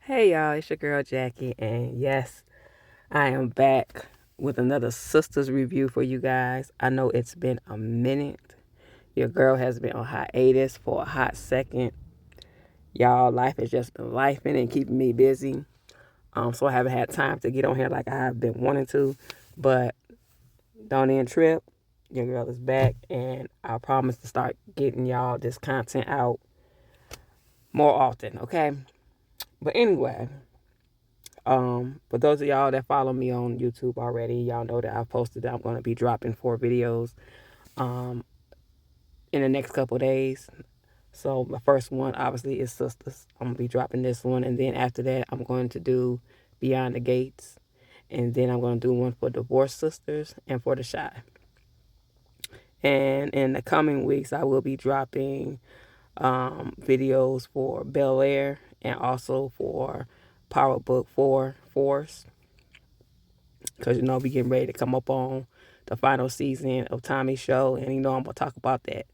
Hey y'all, it's your girl Jackie, and yes, I am back with another Sisters review for you guys. I know it's been a minute. Your girl has been on hiatus for a hot second. Y'all, life has just been lifing and keeping me busy. So I haven't had time to get on here like I have been wanting to. But don't end trip. Your girl is back, and I promise to start getting y'all this content out more often, okay? But anyway, for those of y'all that follow me on YouTube already, y'all know that I've posted that I'm going to be dropping 4 videos um, in the next couple of days. So my first one obviously is Sisters. I'm gonna be dropping this one, and then after that, I'm going to do Beyond the Gates, and then I'm going to do one for Divorced Sisters and for the Shy. And in the coming weeks, I will be dropping videos for Bel Air and also for Power Book 4 Force. Because, we getting ready to come up on the final season of Tommy's show. And, I'm going to talk about that.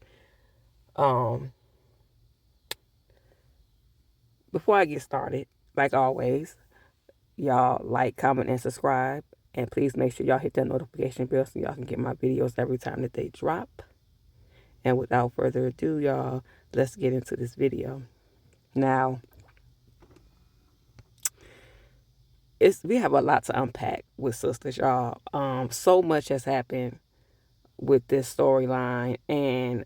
Before I get started, like always, y'all like, comment, and subscribe. And please make sure y'all hit that notification bell so y'all can get my videos every time that they drop. And without further ado, y'all, let's get into this video. Now, we have a lot to unpack with Sisters, y'all. So much has happened with this storyline, and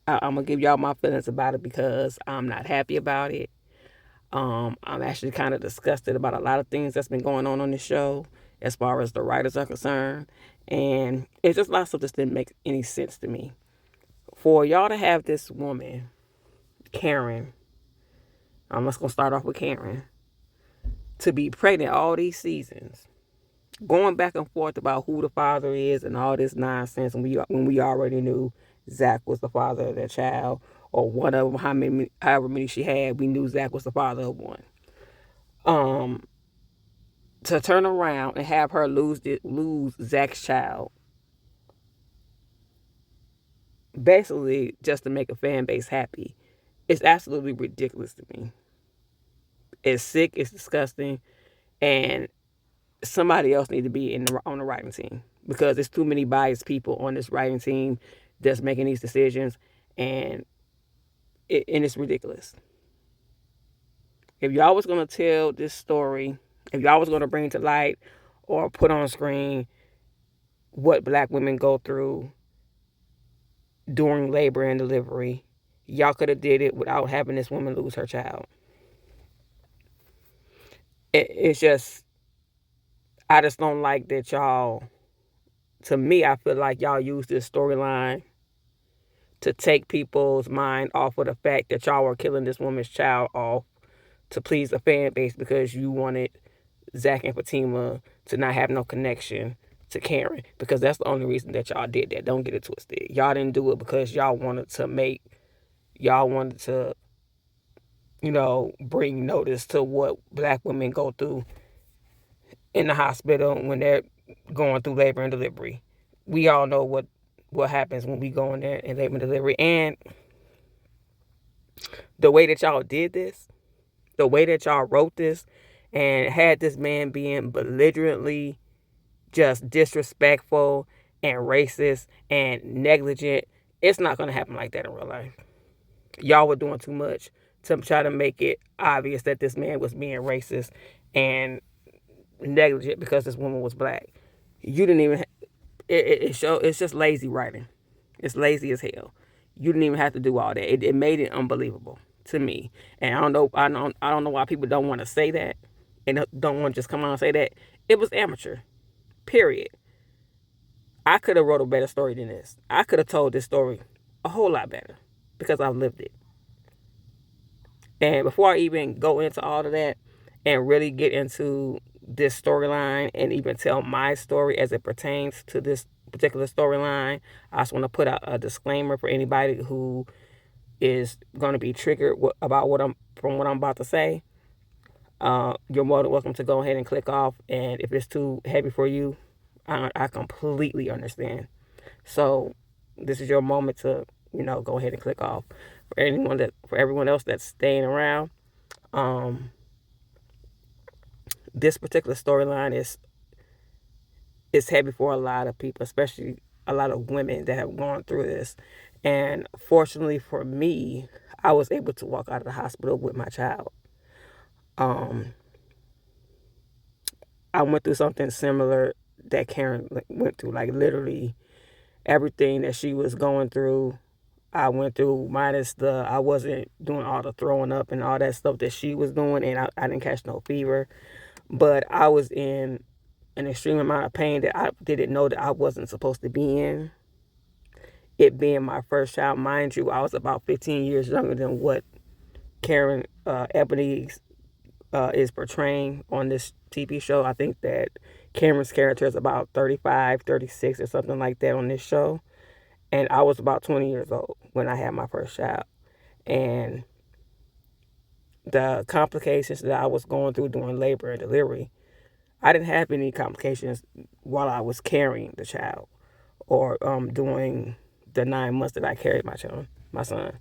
I'm gonna give y'all my feelings about it because I'm not happy about it. I'm actually kind of disgusted about a lot of things that's been going on this show as far as the writers are concerned, and it's just lots of this didn't make any sense to me. For y'all to have this woman, Karen, I'm just gonna start off with Karen, to be pregnant all these seasons, going back and forth about who the father is and all this nonsense, and when we already knew Zach was the father of their child, or one of them, however many she had, we knew Zach was the father of one. To turn around and have her lose Zach's child, basically just to make a fan base happy, it's absolutely ridiculous to me. It's sick, it's disgusting, and somebody else need to be on the writing team, because there's too many biased people on this writing team that's making these decisions, and it's ridiculous. If y'all was gonna tell this story, if y'all was gonna bring to light or put on screen what black women go through during labor and delivery, y'all could have did it without having this woman lose her child. It's just, I just don't like that y'all. To me, I feel like y'all use this storyline to take people's mind off of the fact that y'all were killing this woman's child off to please the fan base, because you wanted Zach and Fatima to not have no connection to Karen, because that's the only reason that y'all did that. Don't get it twisted. Y'all didn't do it because y'all wanted to bring notice to what black women go through in the hospital when they're going through labor and delivery. We all know what happens when we go in there in labor and delivery. And the way that y'all did this, the way that y'all wrote this, and had this man being belligerently just disrespectful and racist and negligent, it's not going to happen like that in real life. Y'all were doing too much to try to make it obvious that this man was being racist and negligent because this woman was black. You didn't even. It's just lazy writing. It's lazy as hell. You didn't even have to do all that. It made it unbelievable to me. And I don't know. I don't know why people don't want to say that and don't want to just come on and say that. It was amateur. Period. I could have wrote a better story than this. I could have told this story a whole lot better because I've lived it. And before I even go into all of that and really get into this storyline and even tell my story as it pertains to this particular storyline, I just want to put out a disclaimer for anybody who is going to be triggered about what I'm about to say. You're more than welcome to go ahead and click off, and if it's too heavy for you, I completely understand. So this is your moment to go ahead and click off. For everyone else that's staying around, this particular storyline is heavy for a lot of people, especially a lot of women that have gone through this. And fortunately for me, I was able to walk out of the hospital with my child. I went through something similar that Karen went through, like literally everything that she was going through. I went through, minus I wasn't doing all the throwing up and all that stuff that she was doing, and I didn't catch no fever. But I was in an extreme amount of pain that I didn't know that I wasn't supposed to be in. It being my first child, mind you, I was about 15 years younger than what Karen Ebony is portraying on this TV show. I think that Cameron's character is about 35, 36 or something like that on this show. And I was about 20 years old when I had my first child. And the complications that I was going through during labor and delivery, I didn't have any complications while I was carrying the child or during the 9 months that I carried my son.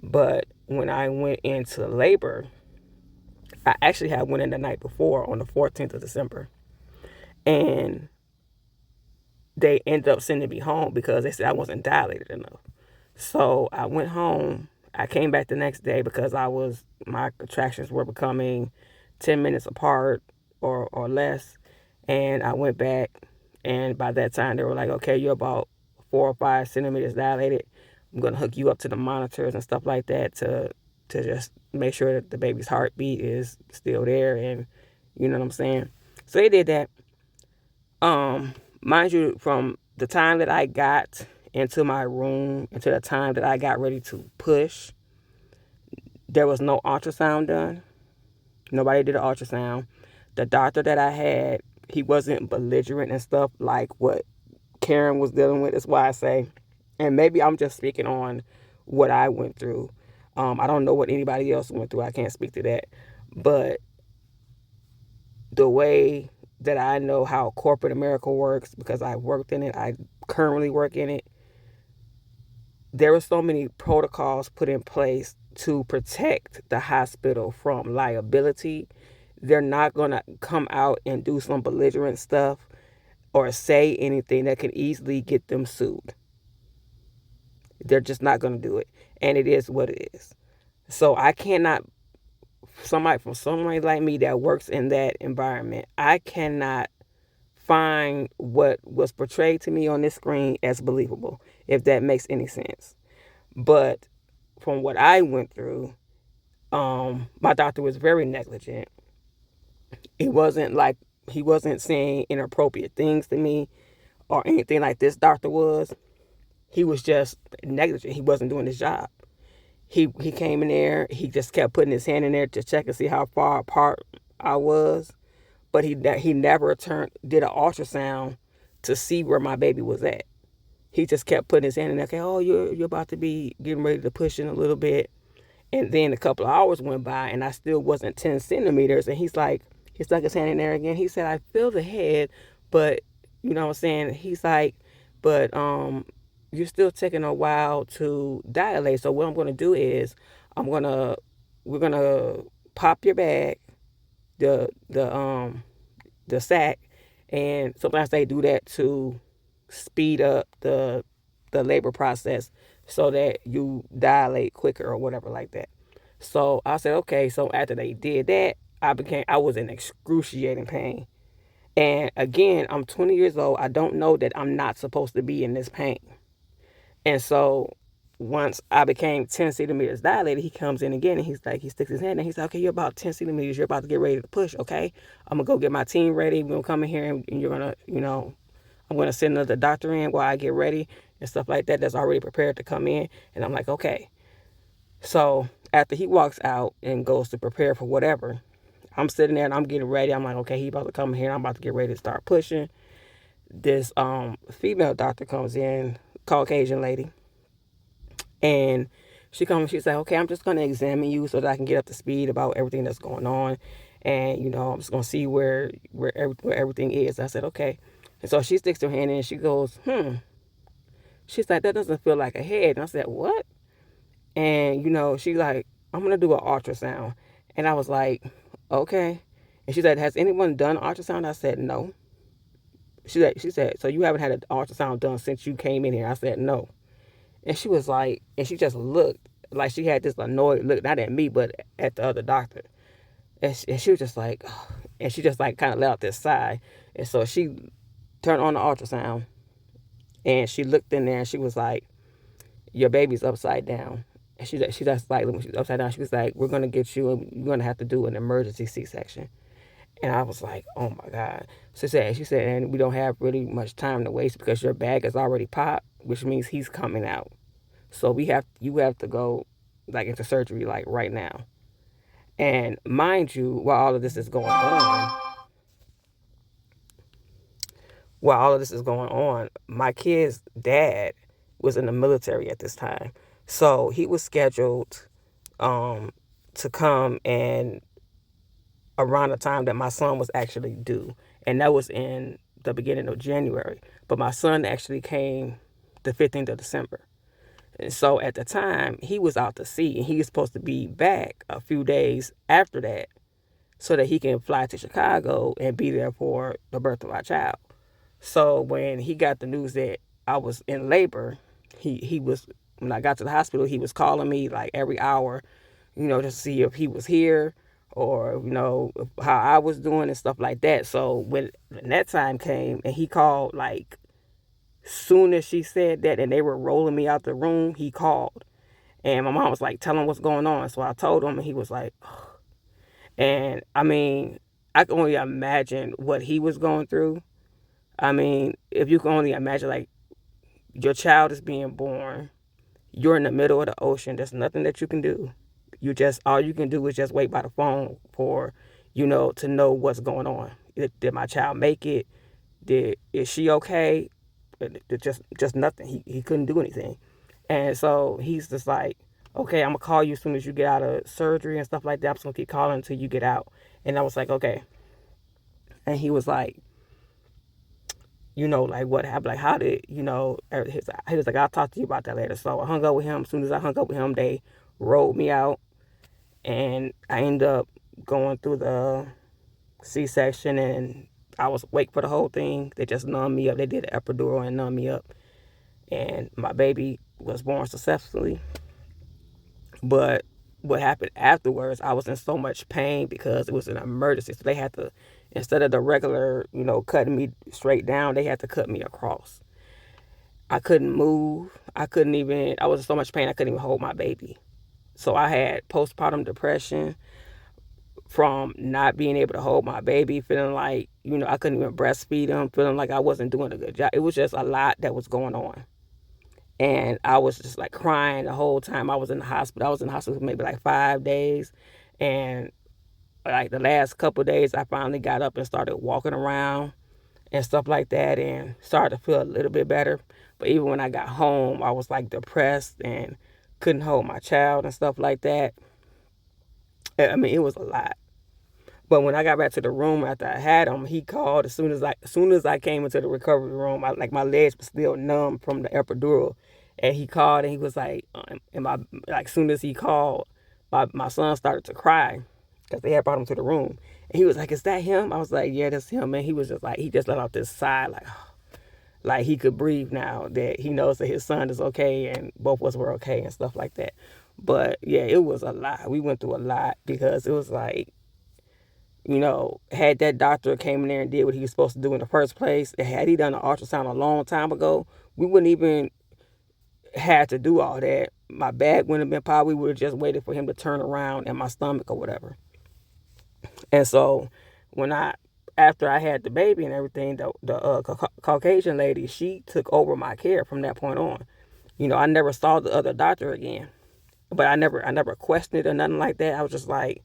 But when I went into labor, I actually had went in the night before on the 14th of December. And they ended up sending me home because they said I wasn't dilated enough. So I went home. I came back the next day because my contractions were becoming 10 minutes apart or less. And I went back, and by that time they were like, okay, you're about 4 or 5 centimeters dilated. I'm going to hook you up to the monitors and stuff like that to just make sure that the baby's heartbeat is still there, and you know what I'm saying? So they did that. Mind you, from the time that I got into my room until the time that I got ready to push, there was no ultrasound done. Nobody did an ultrasound. The doctor that I had, he wasn't belligerent and stuff like what Karen was dealing with. That's why I say, and maybe I'm just speaking on what I went through. I don't know what anybody else went through. I can't speak to that. But the way that I know how corporate America works, because I worked in it, I currently work in it, there were so many protocols put in place to protect the hospital from liability. They're not going to come out and do some belligerent stuff or say anything that could easily get them sued. They're just not going to do it. And it is what it is. So I cannot, somebody like me that works in that environment, I cannot find what was portrayed to me on this screen as believable, if that makes any sense. But from what I went through, my doctor was very negligent. It wasn't like he wasn't saying inappropriate things to me or anything like this doctor was. He was just negligent. He wasn't doing his job. He came in there. He just kept putting his hand in there to check and see how far apart I was. But he never did an ultrasound to see where my baby was at. He just kept putting his hand in there. Okay, oh, you're about to be getting ready to push in a little bit. And then a couple of hours went by, and I still wasn't 10 centimeters. And he stuck his hand in there again. He said, I feel the head, but, you know what I'm saying? He's like, but you're still taking a while to dilate. So what I'm going to do is we're going to pop your bag, the sac, and sometimes they do that to speed up the labor process so that you dilate quicker or whatever like that. So I said, okay. So after they did that, I was in excruciating pain. And again, I'm 20 years old. I don't know that I'm not supposed to be in this pain. And so once I became 10 centimeters dilated, he comes in again and he's like, he sticks his hand and he's like, okay, you're about 10 centimeters. You're about to get ready to push. Okay. I'm going to go get my team ready. We're going to come in here and you're going to, I'm going to send another doctor in while I get ready and stuff like that. That's already prepared to come in. And I'm like, okay. So after he walks out and goes to prepare for whatever, I'm sitting there and I'm getting ready. I'm like, okay, he's about to come in here. I'm about to get ready to start pushing. This female doctor comes in, Caucasian lady. And she's like, okay, I'm just going to examine you so that I can get up to speed about everything that's going on. And, I'm just going to see where everything is. I said, okay. And so she sticks her hand in and she goes, She's like, that doesn't feel like a head. And I said, what? And, she's like, I'm going to do an ultrasound. And I was like, okay. And she said, has anyone done ultrasound? I said, no. She said, so you haven't had an ultrasound done since you came in here? I said, no. And she was like, and she just looked like she had this annoyed look, not at me, but at the other doctor. And she was just like, oh, and she just like kind of let out this sigh. And so she turned on the ultrasound and she looked in there and she was like, your baby's upside down. And she just like, when she's upside down, she was like, we're going to get you, and you're going to have to do an emergency C-section. And I was like, oh my God. She said, and we don't have really much time to waste because your bag is already popped, which means he's coming out. So you have to go like into surgery like right now. And mind you, while all of this is going on, my kid's dad was in the military at this time. So he was scheduled um, to come and around the time that my son was actually due. And that was in the beginning of January. But my son actually came the 15th of December. And so at the time, he was out to sea and he was supposed to be back a few days after that so that he can fly to Chicago and be there for the birth of our child. So when he got the news that I was in labor, he was, when I got to the hospital, he was calling me like every hour, just to see if he was here or, how I was doing and stuff like that. So when that time came and he called, like, soon as she said that and they were rolling me out the room, he called. And my mom was like, tell him what's going on. So I told him and he was like, oh. And I mean, I can only imagine what he was going through. I mean, if you can only imagine, like, your child is being born, you're in the middle of the ocean, there's nothing that you can do. All you can do is just wait by the phone for, to know what's going on. Did my child make it? Is she okay? Just nothing. He couldn't do anything. And so he's just like, okay, I'm gonna call you as soon as you get out of surgery and stuff like that. I'm just gonna keep calling until you get out. And I was like, okay. And he was like, like what happened? Like how did he was like, I'll talk to you about that later. So I hung up with him. As soon as I hung up with him, they rolled me out, and I ended up going through the C-section, and I was awake for the whole thing. They just numbed me up. They did an epidural and numbed me up, and my baby was born successfully. But what happened afterwards, I was in so much pain because it was an emergency. So they had to, instead of the regular, cutting me straight down, they had to cut me across. I couldn't move. I was in so much pain, I couldn't even hold my baby. So I had postpartum depression from not being able to hold my baby, feeling like, I couldn't even breastfeed him, feeling like I wasn't doing a good job. It was just a lot that was going on. And I was just like crying the whole time I was in the hospital. I was in the hospital for maybe like 5 days. And like the last couple of days, I finally got up and started walking around and stuff like that and started to feel a little bit better. But even when I got home, I was like depressed and couldn't hold my child and stuff like that. I mean, it was a lot. But when I got back to the room after I had him, he called as soon as I came into the recovery room. Like my legs were still numb from the epidural, and he called and he was like, and my like soon as he called, my son started to cry because they had brought him to the room, and he was like, "Is that him?" I was like, "Yeah, that's him." And he was just like, he just let out this sigh, like he could breathe now that he knows that his son is okay and both of us were okay and stuff like that. But yeah, it was a lot. We went through a lot because it was like, had that doctor came in there and did what he was supposed to do in the first place, and had he done an ultrasound a long time ago, we wouldn't even had to do all that. My bag wouldn't have been popped. We would have just waited for him to turn around in my stomach or whatever. And so after I had the baby and everything, the Caucasian lady, she took over my care from that point on. I never saw the other doctor again, but I never questioned it or nothing like that. I was just like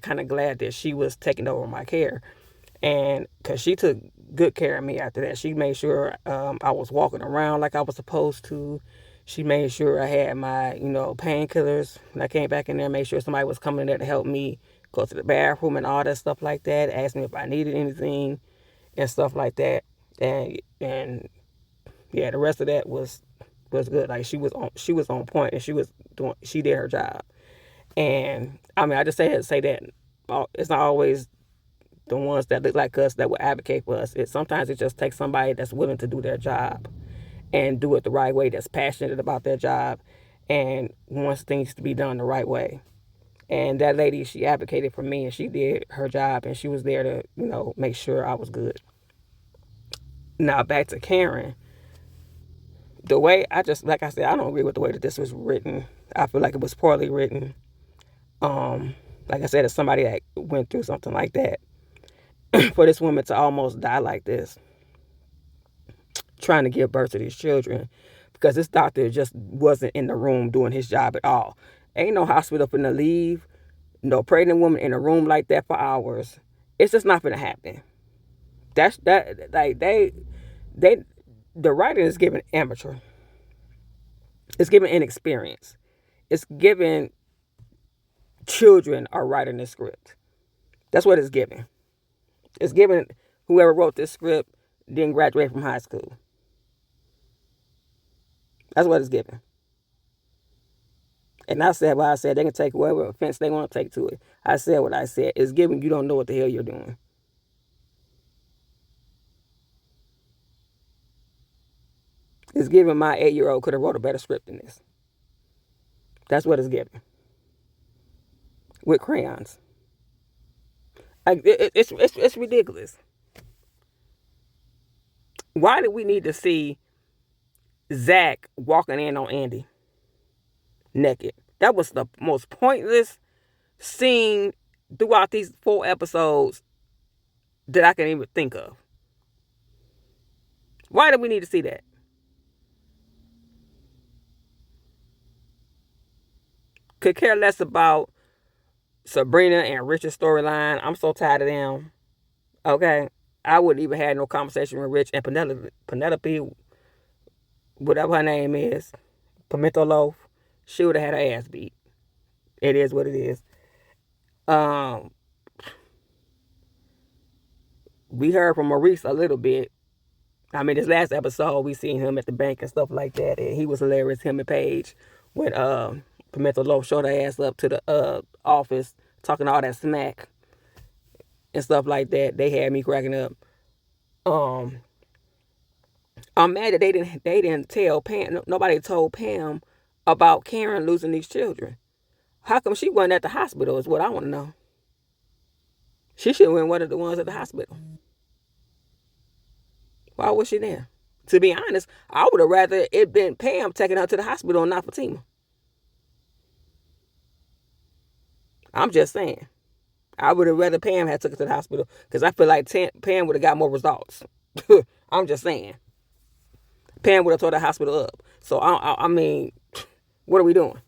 kind of glad that she was taking over my care, and because she took good care of me after that. She made sure I was walking around like I was supposed to. She made sure I had my painkillers when I came back in there. Made sure somebody was coming in there to help me go to the bathroom and all that stuff like that. Asked me if I needed anything and stuff like that. And yeah, the rest of that was was good. Like she was on point, and she did her job. And I mean, I just say that it's not always the ones that look like us that will advocate for us. Sometimes it just takes somebody that's willing to do their job and do it the right way, that's passionate about their job and wants things to be done the right way. And that lady, she advocated for me and she did her job and she was there to, make sure I was good. Now back to Karen. The way like I said, I don't agree with the way that this was written. I feel like it was poorly written. Like I said, as somebody that went through something like that, for this woman to almost die like this, trying to give birth to these children, because this doctor just wasn't in the room doing his job at all. Ain't no hospital finna leave no pregnant woman in a room like that for hours. It's just not gonna happen. That's that. Like the writing is given amateur. It's given inexperience. It's given children are writing the script. That's what it's given. It's given whoever wrote this script didn't graduate from high school. That's what it's given. And I said what I said. They can take whatever offense they want to take to it. I said what I said. It's given you don't know what the hell you're doing. It's given my 8-year-old could have wrote a better script than this. That's what it's given. With crayons. Like it's ridiculous. Why did we need to see Zach walking in on Andy naked? That was the most pointless scene throughout these 4 episodes that I can even think of. Why did we need to see that? Could care less about Sabrina and Richard's storyline. I'm so tired of them. Okay? I wouldn't even have no conversation with Rich and Penelope, whatever her name is, Pimento Loaf. She would have had her ass beat. It is what it is. We heard from Maurice a little bit. I mean, this last episode, we seen him at the bank and stuff like that, and he was hilarious. Him and Paige, when Pimento Loaf showed her ass up to the office, talking all that smack and stuff like that. They had me cracking up. I'm mad that they didn't tell Pam. Nobody told Pam about Karen losing these children. How come she wasn't at the hospital? Is what I want to know. She should have been one of the ones at the hospital. Why was she there? To be honest, I would have rather it been Pam taking her to the hospital and not Fatima. I'm just saying. I would have rather Pam had took her to the hospital because I feel like Pam would have got more results. I'm just saying. Pam would have tore the hospital up. So, I mean, what are we doing?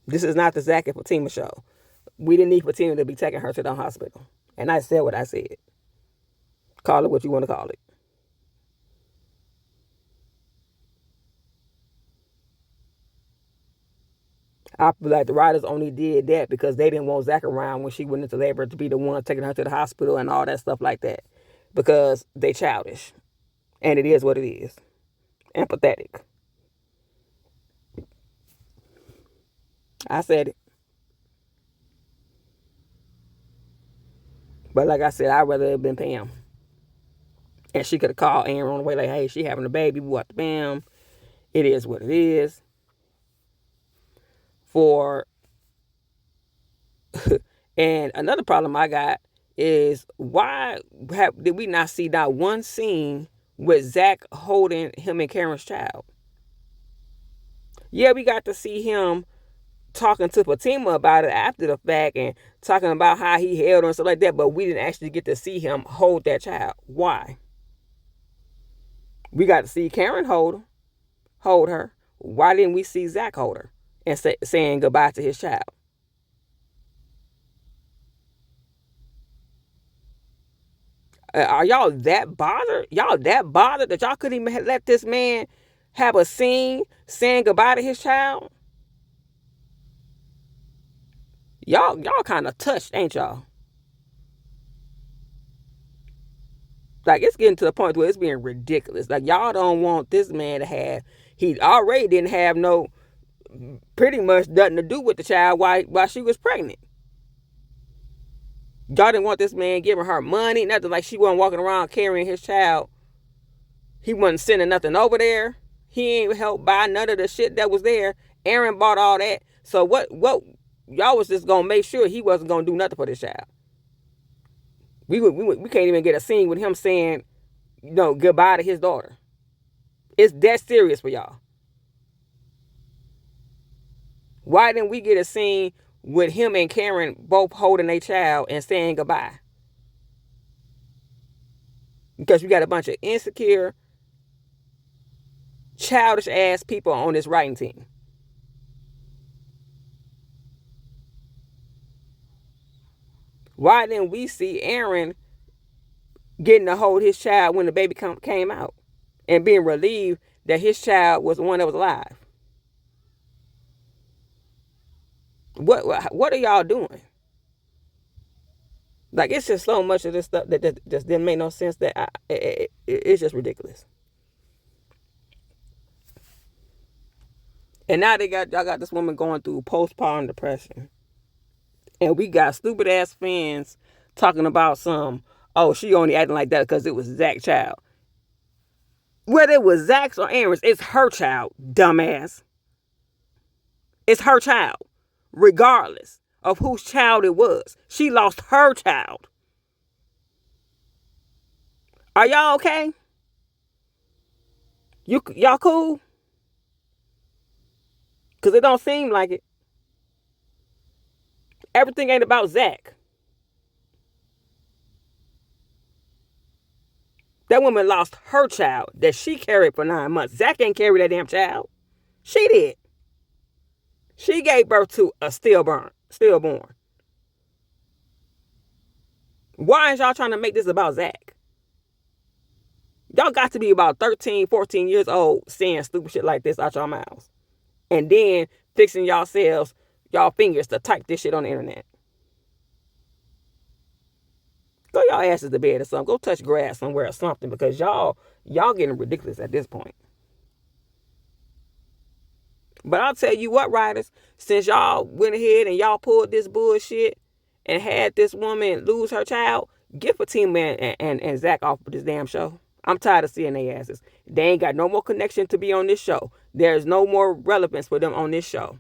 This is not the Zach and Fatima show. We didn't need Fatima to be taking her to the hospital. And I said what I said. Call it what you want to call it. I feel like the writers only did that because they didn't want Zach around when she went into labor to be the one taking her to the hospital and all that stuff like that. Because they childish. And it is what it is. And pathetic. I said it. But like I said, I'd rather it have been Pam. And she could have called Aaron on the way like, hey, she having a baby. What the bam. It is what it is. And another problem I got is why did we not see that one scene with Zach holding him and Karen's child? Yeah, we got to see him talking to Fatima about it after the fact and talking about how he held her and stuff like that, but we didn't actually get to see him hold that child. Why? We got to see Karen hold her. Why didn't we see Zach hold her and saying goodbye to his child? Are y'all that bothered? Y'all that bothered that y'all couldn't even let this man have a scene saying goodbye to his child? Y'all kind of touched, ain't y'all? Like, it's getting to the point where it's being ridiculous. Like, y'all don't want this man to have, he already didn't have no, pretty much nothing to do with the child while she was pregnant. Y'all didn't want this man giving her money, nothing. Like, she wasn't walking around carrying his child. He wasn't sending nothing over there. He ain't helped buy none of the shit that was there. Aaron bought all that. So what y'all was just gonna make sure he wasn't gonna do nothing for this child. We can't even get a scene with him saying, goodbye to his daughter. It's that serious for y'all. Why didn't we get a scene with him and Karen both holding a child and saying goodbye? Because we got a bunch of insecure, childish ass people on this writing team. Why didn't we see Aaron getting to hold his child when the baby came out and being relieved that his child was the one that was alive? What are y'all doing? Like, it's just so much of this stuff that just didn't make no sense, that it's just ridiculous. And now y'all got this woman going through postpartum depression. And we got stupid ass fans talking about she only acting like that because it was Zach's child. Whether it was Zach's or Aaron's, it's her child, dumbass. It's her child, regardless of whose child it was. She lost her child. Are y'all okay? Y'all cool? Because it don't seem like it. Everything ain't about Zach. That woman lost her child that she carried for 9 months. Zach ain't carried that damn child. She did. She gave birth to a stillborn. Why is y'all trying to make this about Zach? Y'all got to be about 13, 14 years old saying stupid shit like this out your mouths. And then fixing y'all fingers to type this shit on the internet. Go y'all asses to bed or something. Go touch grass somewhere or something, because y'all getting ridiculous at this point. But I'll tell you what, writers, since y'all went ahead and y'all pulled this bullshit and had this woman lose her child, get Fatima and Zach off of this damn show. I'm tired of seeing their asses. They ain't got no more connection to be on this show. There's no more relevance for them on this show.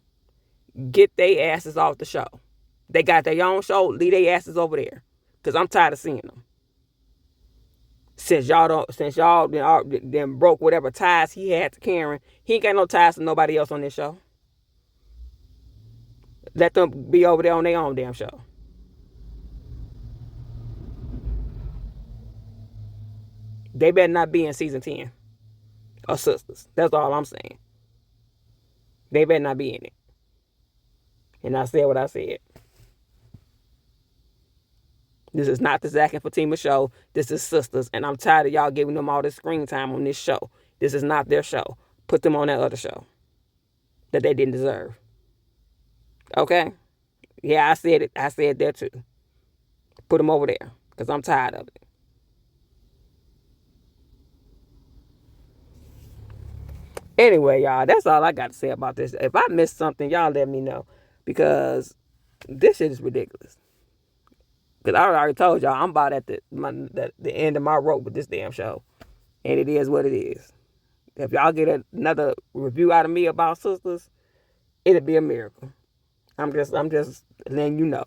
Get their asses off the show. They got their own show. Leave their asses over there. Because I'm tired of seeing them. Since y'all then broke whatever ties he had to Karen, he ain't got no ties to nobody else on this show. Let them be over there on their own damn show. They better not be in season 10 of Sistas. That's all I'm saying. They better not be in it. And I said what I said. This is not the Zach and Fatima show. This is Sistas. And I'm tired of y'all giving them all this screen time on this show. This is not their show. Put them on that other show that they didn't deserve. Okay? Yeah, I said it. I said that too. Put them over there, because I'm tired of it. Anyway, y'all, that's all I got to say about this. If I missed something, y'all let me know, because this shit is ridiculous. Because I already told y'all I'm about at the end of my rope with this damn show. And it is what it is. If y'all get another review out of me about Sistas, it'll be a miracle. I'm just letting you know.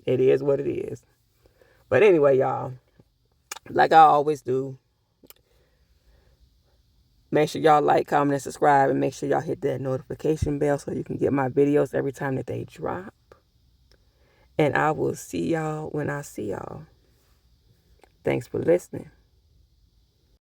It is what it is. But anyway, y'all, like I always do, make sure y'all like, comment, and subscribe, and make sure y'all hit that notification bell so you can get my videos every time that they drop. And I will see y'all when I see y'all. Thanks for listening.